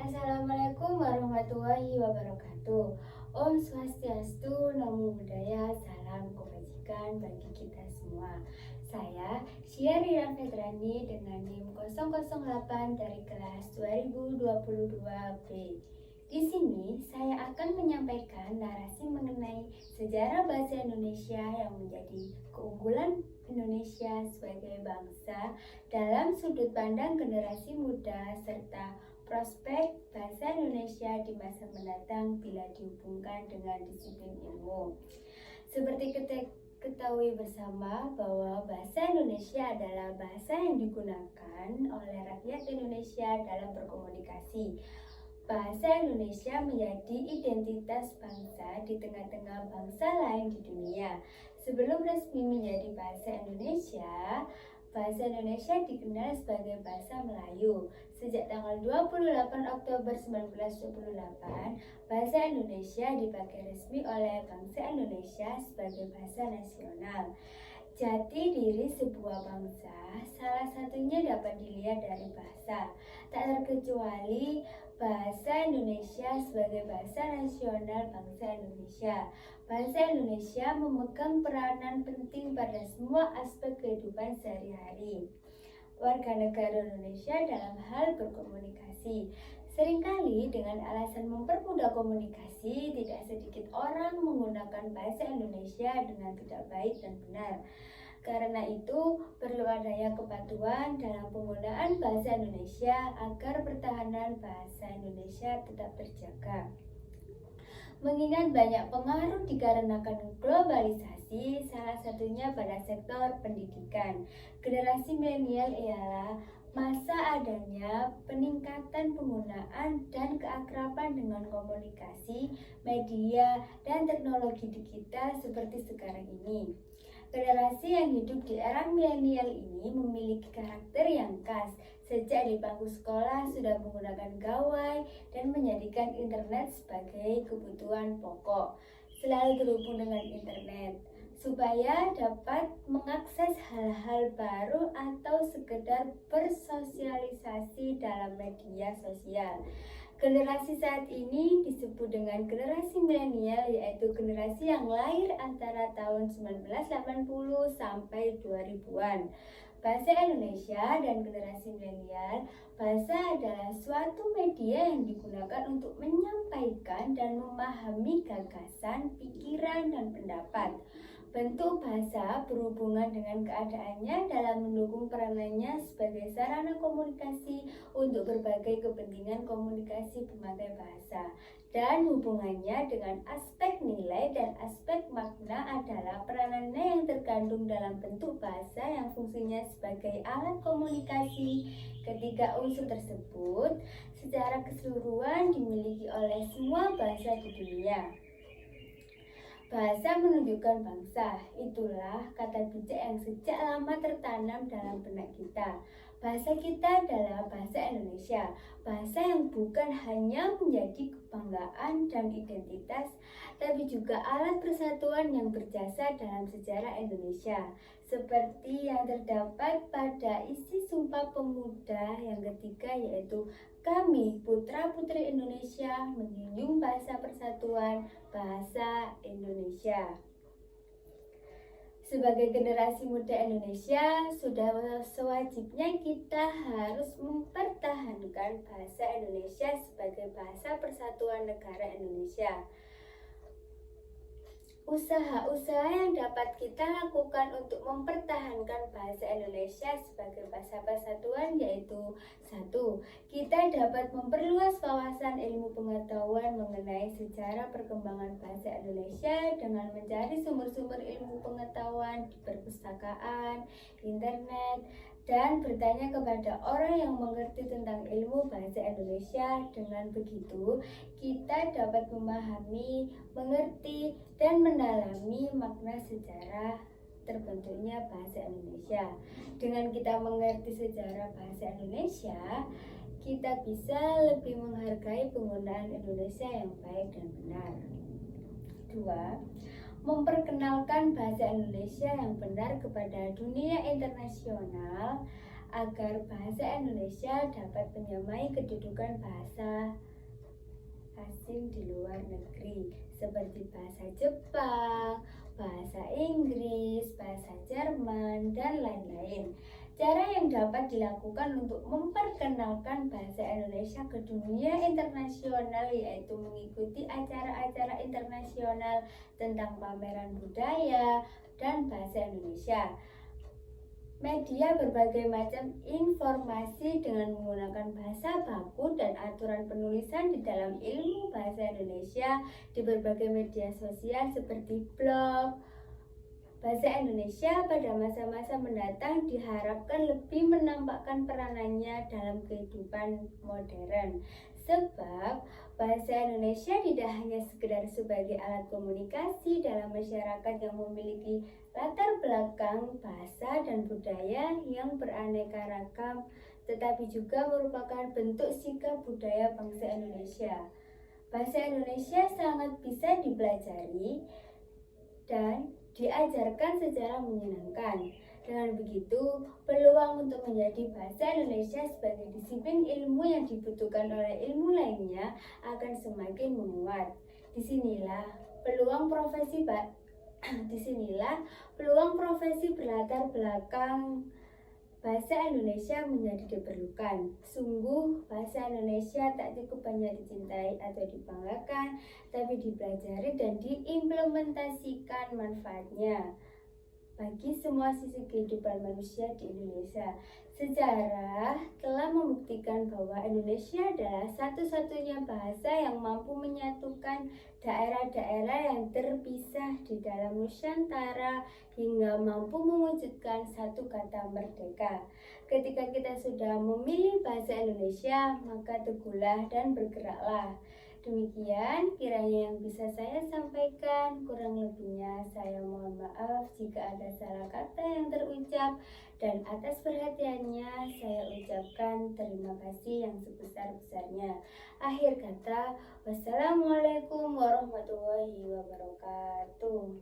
Assalamualaikum warahmatullahi wabarakatuh. Om Swastiastu, Namo Buddhaya, salam kebajikan bagi kita semua. Saya Syari Rafetrani dengan NIM 008 dari kelas 2022B. Di sini saya akan menyampaikan narasi mengenai sejarah bahasa Indonesia yang menjadi keunggulan Indonesia sebagai bangsa dalam sudut pandang generasi muda serta prospek bahasa Indonesia di masa mendatang bila dihubungkan dengan disiplin ilmu. Seperti kita ketahui bersama bahwa bahasa Indonesia adalah bahasa yang digunakan oleh rakyat Indonesia dalam berkomunikasi. Bahasa Indonesia menjadi identitas bangsa di tengah-tengah bangsa lain di dunia. Sebelum resmi menjadi bahasa Indonesia dikenal sebagai bahasa Melayu. Sejak tanggal 28 Oktober 1928, bahasa Indonesia dipakai resmi oleh bangsa Indonesia sebagai bahasa nasional. Jati diri sebuah bangsa salah satunya dapat dilihat dari bahasa. Tak terkecuali bahasa Indonesia sebagai bahasa nasional bangsa Indonesia. Bahasa Indonesia memegang peranan penting pada semua aspek kehidupan sehari-hari warga negara Indonesia dalam hal berkomunikasi. Seringkali dengan alasan mempermudah komunikasi, tidak sedikit orang menggunakan bahasa Indonesia dengan tidak baik dan benar. Karena itu, perlu adanya kepatuhan dalam penggunaan bahasa Indonesia agar pertahanan bahasa Indonesia tetap terjaga. Mengingat banyak pengaruh dikarenakan globalisasi, salah satunya pada sektor pendidikan. Generasi milenial ialah masa adanya peningkatan penggunaan dan keakraban dengan komunikasi, media, dan teknologi digital seperti sekarang ini. Generasi yang hidup di era milenial ini memiliki karakter yang khas. Sejak di bangku sekolah sudah menggunakan gawai dan menjadikan internet sebagai kebutuhan pokok. Selalu terhubung dengan internet supaya dapat mengakses hal-hal baru atau sekedar bersosialisasi dalam media sosial. Generasi saat ini disebut dengan generasi milenial, yaitu generasi yang lahir antara tahun 1980 sampai 2000-an. Bahasa Indonesia dan generasi milenial, bahasa adalah suatu media yang digunakan untuk menyampaikan dan memahami gagasan, pikiran, dan pendapat. Bentuk bahasa berhubungan dengan keadaannya dalam mendukung peranannya sebagai sarana komunikasi untuk berbagai kepentingan komunikasi pemakai bahasa. Dan hubungannya dengan aspek nilai dan aspek makna adalah peranannya yang terkandung dalam bentuk bahasa yang fungsinya sebagai alat komunikasi. Ketiga unsur tersebut secara keseluruhan dimiliki oleh semua bahasa di dunia. Bahasa menunjukkan bangsa, itulah kata bijak yang sejak lama tertanam dalam benak kita. Bahasa kita adalah bahasa Indonesia, bahasa yang bukan hanya menjadi kebanggaan dan identitas, tapi juga alat persatuan yang berjasa dalam sejarah Indonesia. Seperti yang terdapat pada isi Sumpah Pemuda yang ketiga, yaitu kami, putra-putri Indonesia, menjunjung bahasa persatuan, bahasa Indonesia. Sebagai generasi muda Indonesia, sudah sewajibnya kita harus mempertahankan bahasa Indonesia sebagai bahasa persatuan negara Indonesia. Usaha-usaha yang dapat kita lakukan untuk mempertahankan bahasa Indonesia sebagai bahasa persatuan yaitu: 1. Kita dapat memperluas wawasan ilmu pengetahuan mengenai sejarah perkembangan bahasa Indonesia dengan mencari sumber-sumber ilmu pengetahuan di perpustakaan, internet, dan bertanya kepada orang yang mengerti tentang ilmu bahasa Indonesia. Dengan begitu, kita dapat memahami, mengerti, dan mendalami makna sejarah terbentuknya bahasa Indonesia. Dengan kita mengerti sejarah bahasa Indonesia, kita bisa lebih menghargai penggunaan Indonesia yang baik dan benar. 2. Memperkenalkan bahasa Indonesia yang benar kepada dunia internasional agar bahasa Indonesia dapat menyamai kedudukan bahasa asing di luar negeri seperti bahasa Jepang, bahasa Inggris, bahasa Jerman, dan lain-lain. Cara yang dapat dilakukan untuk memperkenalkan bahasa Indonesia ke dunia internasional yaitu mengikuti acara-acara internasional tentang pameran budaya dan bahasa Indonesia. Media berbagai macam informasi dengan menggunakan bahasa baku dan aturan penulisan di dalam ilmu bahasa Indonesia di berbagai media sosial seperti blog. Bahasa Indonesia pada masa-masa mendatang diharapkan lebih menampakkan peranannya dalam kehidupan modern. Sebab bahasa Indonesia tidak hanya sekedar sebagai alat komunikasi dalam masyarakat yang memiliki latar belakang bahasa dan budaya yang beraneka ragam, tetapi juga merupakan bentuk sikap budaya bangsa Indonesia. Bahasa Indonesia sangat bisa dipelajari dan diajarkan secara menyenangkan. Dengan begitu, peluang untuk menjadi bahasa Indonesia sebagai disiplin ilmu yang dibutuhkan oleh ilmu lainnya akan semakin menguat. Disinilah peluang profesi berlatar belakang bahasa Indonesia menjadi diperlukan. Sungguh, bahasa Indonesia tak cukup hanya dicintai atau dibanggakan, tapi dipelajari dan diimplementasikan manfaatnya bagi semua sisi kehidupan manusia di Indonesia. Sejarah telah membuktikan bahwa Indonesia adalah satu-satunya bahasa yang mampu menyatukan daerah-daerah yang terpisah di dalam Nusantara hingga mampu mewujudkan satu kata merdeka. Ketika kita sudah memilih bahasa Indonesia, maka teguhlah dan bergeraklah. Demikian kiranya yang bisa saya sampaikan, kurang lebihnya saya mohon maaf jika ada salah kata yang terucap, dan atas perhatiannya saya ucapkan terima kasih yang sebesar-besarnya. Akhir kata, wassalamualaikum warahmatullahi wabarakatuh.